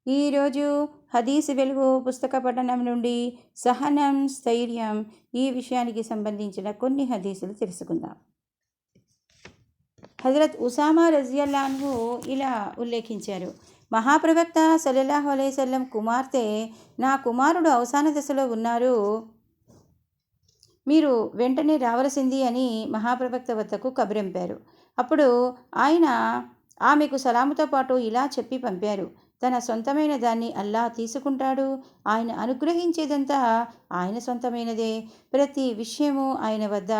ఈరోజు హదీస్ వెలుగు పుస్తక పఠనం నుండి సహనం, స్థైర్యం ఈ విషయానికి సంబంధించిన కొన్ని హదీసులు తెలుసుకుందాం. హజరత్ ఉసామా రజియల్లాహు ఇలా ఉల్లేఖించారు. మహాప్రవక్త సల్లల్లాహు అలైహి వసల్లం కుమార్తె, నా కుమారుడు అవసాన దశలో ఉన్నారు, మీరు వెంటనే రావలసింది అని మహాప్రవక్త వద్దకు కబురంపారు. అప్పుడు ఆయన ఆమెకు సలాముతో పాటు ఇలా చెప్పి పంపారు: తన సొంతమైన దాన్ని అల్లాహ్ తీసుకుంటాడు. ఆయన అనుగ్రహించేదంతా ఆయన సొంతమైనదే. ప్రతి విషయము ఆయన వద్ద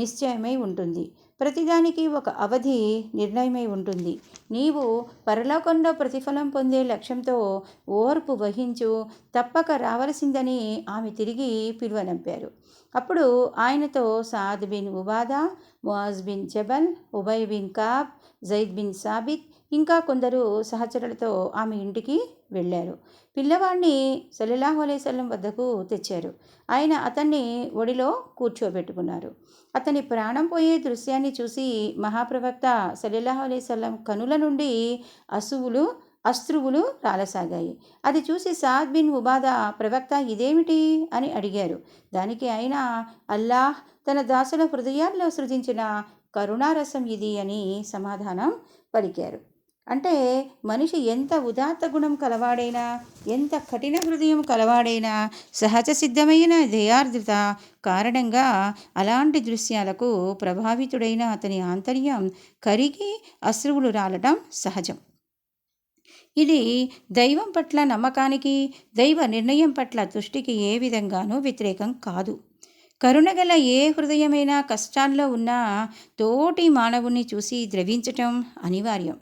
నిశ్చయమై ఉంటుంది. ప్రతిదానికి ఒక అవధి నిర్ణయమై ఉంటుంది. నీవు పరలోకంలో ప్రతిఫలం పొందే లక్ష్యంతో ఓర్పు వహించు, తప్పక రావలసిందని ఆమె తిరిగి పిలువనంపారు. అప్పుడు ఆయనతో Saad bin Ubadah, Muadh bin Jabal, Ubayy bin Kaab, Zaid bin Thabit ఇంకా కొందరు సహచరులతో ఆమె ఇంటికి వెళ్ళారు. పిల్లవాడిని సల్లల్లాహు అలైహి వసల్లం వద్దకు తెచ్చారు. ఆయన అతన్ని ఒడిలో కూర్చోబెట్టుకున్నారు. అతని ప్రాణం పోయే దృశ్యాన్ని చూసి మహాప్రవక్త సల్లల్లాహు అలైహి వసల్లం కనుల నుండి అశ్రువులు రాలసాగాయి. అది చూసి సాద్ బిన్ ఉబాదా, ప్రవక్త ఇదేమిటి అని అడిగారు. దానికి ఆయన, అల్లాహ్ తన దాసుల హృదయాల్లో సృజించిన కరుణారసం ఇది అని సమాధానం పలికారు. అంటే మనిషి ఎంత ఉదాత్త గుణం కలవాడైనా, ఎంత కఠిన హృదయం కలవాడైనా, సహజ సిద్ధమైన దయార్ద్రత కారణంగా అలాంటి దృశ్యాలకు ప్రభావితుడైన అతని ఆంతర్యం కరిగి అశ్రువులు రాలటం సహజం. ఇది దైవం పట్ల నమ్మకానికి, దైవ నిర్ణయం పట్ల దృష్టికి ఏ విధంగానూ వ్యతిరేకం కాదు. కరుణగల ఏ హృదయమైనా కష్టాల్లో ఉన్న తోటి మానవుని చూసి ద్రవించటం అనివార్యం.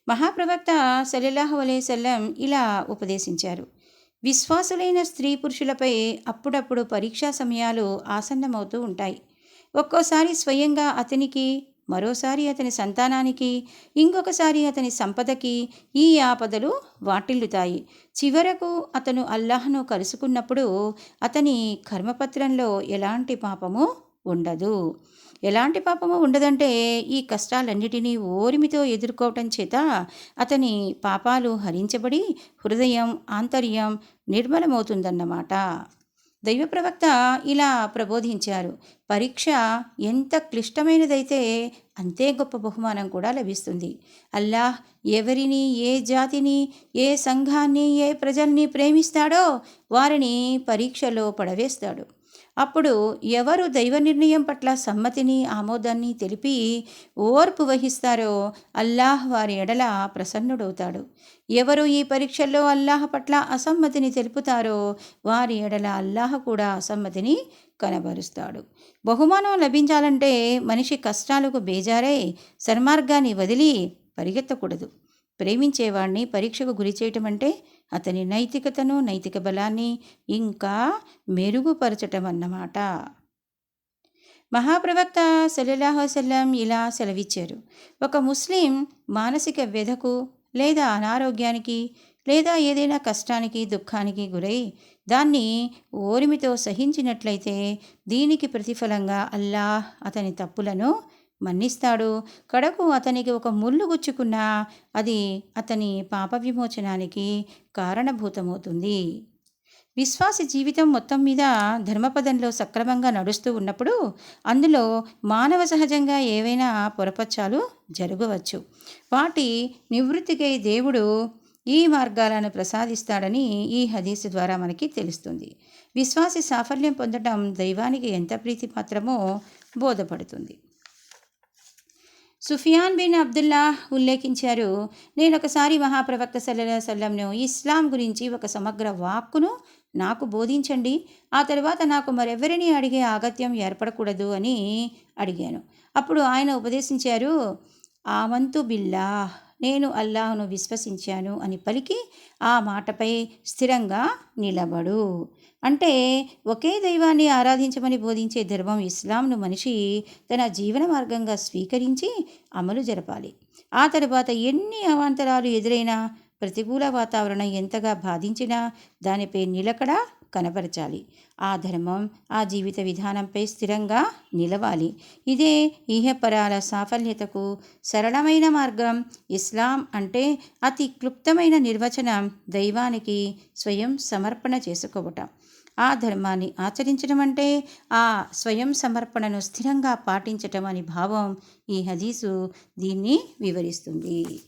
మహాప్రవక్త సల్లల్లాహు అలైహి వసల్లం ఇలా ఉపదేశించారు: విశ్వాసులైన స్త్రీ పురుషులపై అప్పుడప్పుడు పరీక్షా సమయాలు ఆసన్నమవుతూ ఉంటాయి. ఒక్కోసారి స్వయంగా అతనికి, మరోసారి అతని సంతానానికి, ఇంకొకసారి అతని సంపదకి ఈ ఆపదలు వాటిల్లుతాయి. చివరకు అతను అల్లాహ్ను కలుసుకున్నప్పుడు అతని కర్మపత్రంలో ఎలాంటి పాపము ఉండదు. ఎలాంటి పాపము ఉండదంటే ఈ కష్టాలన్నిటినీ ఓరిమితో ఎదుర్కోవటం చేత అతని పాపాలు హరించబడి హృదయం, ఆంతర్యం నిర్మలమవుతుందన్నమాట. దైవ ప్రవక్త ఇలా ప్రబోధించారు: పరీక్ష ఎంత క్లిష్టమైనదైతే అంతే గొప్ప బహుమానం కూడా లభిస్తుంది. అల్లాహ్ ఎవరిని, ఏ జాతిని, ఏ సంఘాన్ని, ఏ ప్రజల్ని ప్రేమిస్తాడో వారిని పరీక్షలో పడవేస్తాడు. అప్పుడు ఎవరు దైవ నిర్ణయం పట్ల సమ్మతిని, ఆమోదాన్ని తెలిపి ఓర్పు వహిస్తారో అల్లాహ్ వారి ఎడల ప్రసన్నుడవుతాడు. ఎవరు ఈ పరీక్షల్లో అల్లాహ్ పట్ల అసమ్మతిని తెలుపుతారో వారి ఎడల అల్లాహ్ కూడా అసమ్మతిని కనబరుస్తాడు. బహుమానం లభించాలంటే మనిషి కష్టాలకు బేజారై సన్మార్గాన్ని వదిలి పరిగెత్తకూడదు. ప్రేమించేవాడిని పరీక్షకు గురి చేయటం అంటే అతని నైతికతను, నైతిక బలాన్ని ఇంకా మెరుగుపరచటం అన్నమాట. మహాప్రవక్త సల్లల్లాహు అలైహి వసల్లం ఇలా సెలవిచ్చారు: ఒక ముస్లిం మానసిక వ్యధకు లేదా అనారోగ్యానికి లేదా ఏదైనా కష్టానికి, దుఃఖానికి గురై దాన్ని ఓరిమితో సహించినట్లయితే దీనికి ప్రతిఫలంగా అల్లాహ్ అతని తప్పులను మన్నిస్తాడు. కడకు అతనికి ఒక ముళ్ళు గుచ్చుకున్నా అది అతని పాప విమోచనానికి కారణభూతమవుతుంది. విశ్వాసి జీవితం మొత్తం మీద ధర్మపదంలో సక్రమంగా నడుస్తూ ఉన్నప్పుడు అందులో మానవ సహజంగా ఏవైనా పొరపచ్చాలు జరగవచ్చు. వాటి నివృత్తికై దేవుడు ఈ మార్గాలను ప్రసాదిస్తాడని ఈ హదీసు ద్వారా మనకి తెలుస్తుంది. విశ్వాసి సాఫల్యం పొందడం దైవానికి ఎంత ప్రీతిపాత్రమో బోధపడుతుంది. సుఫియాన్ బిన్ అబ్దుల్లా ఉల్లేఖించారు: నేనొకసారి మహాప్రవక్త సల్లల్లాహు అలైహి వసల్లంను ఇస్లాం గురించి ఒక సమగ్ర వాక్కును నాకు బోధించండి, ఆ తర్వాత నాకు మరెవరిని అడిగే ఆగత్యం ఏర్పడకూడదు అని అడిగాను. అప్పుడు ఆయన ఉపదేశించారు: ఆమంతు బిల్లాహ్, నేను అల్లాహ్ను విశ్వసించాను అని పలికి ఆ మాటపై స్థిరంగా నిలబడు. అంటే ఒకే దైవాన్ని ఆరాధించమని బోధించే ధర్మం ఇస్లాంను మనిషి తన జీవన మార్గంగా స్వీకరించి అమలు జరపాలి. ఆ తర్వాత ఎన్ని అవాంతరాలు ఎదురైనా ప్రతికూల వాతావరణం ఎంతగా బాధించినా దానిపై నిలకడ కనపరచాలి. ఆ ధర్మం ఆ జీవిత విధానంపై స్థిరంగా నిలవాలి. ఇదే ఇహపరాల సాఫల్యతకు సరళమైన మార్గం. ఇస్లాం అంటే అతి క్లుప్తమైన నిర్వచనం దైవానికి స్వయం సమర్పణ చేసుకోవటం. ఆ ధర్మాన్ని ఆచరించడం అంటే ఆ స్వయం సమర్పణను స్థిరంగా పాటించటం అని భావం. ఈ హదీసు దీన్ని వివరిస్తుంది.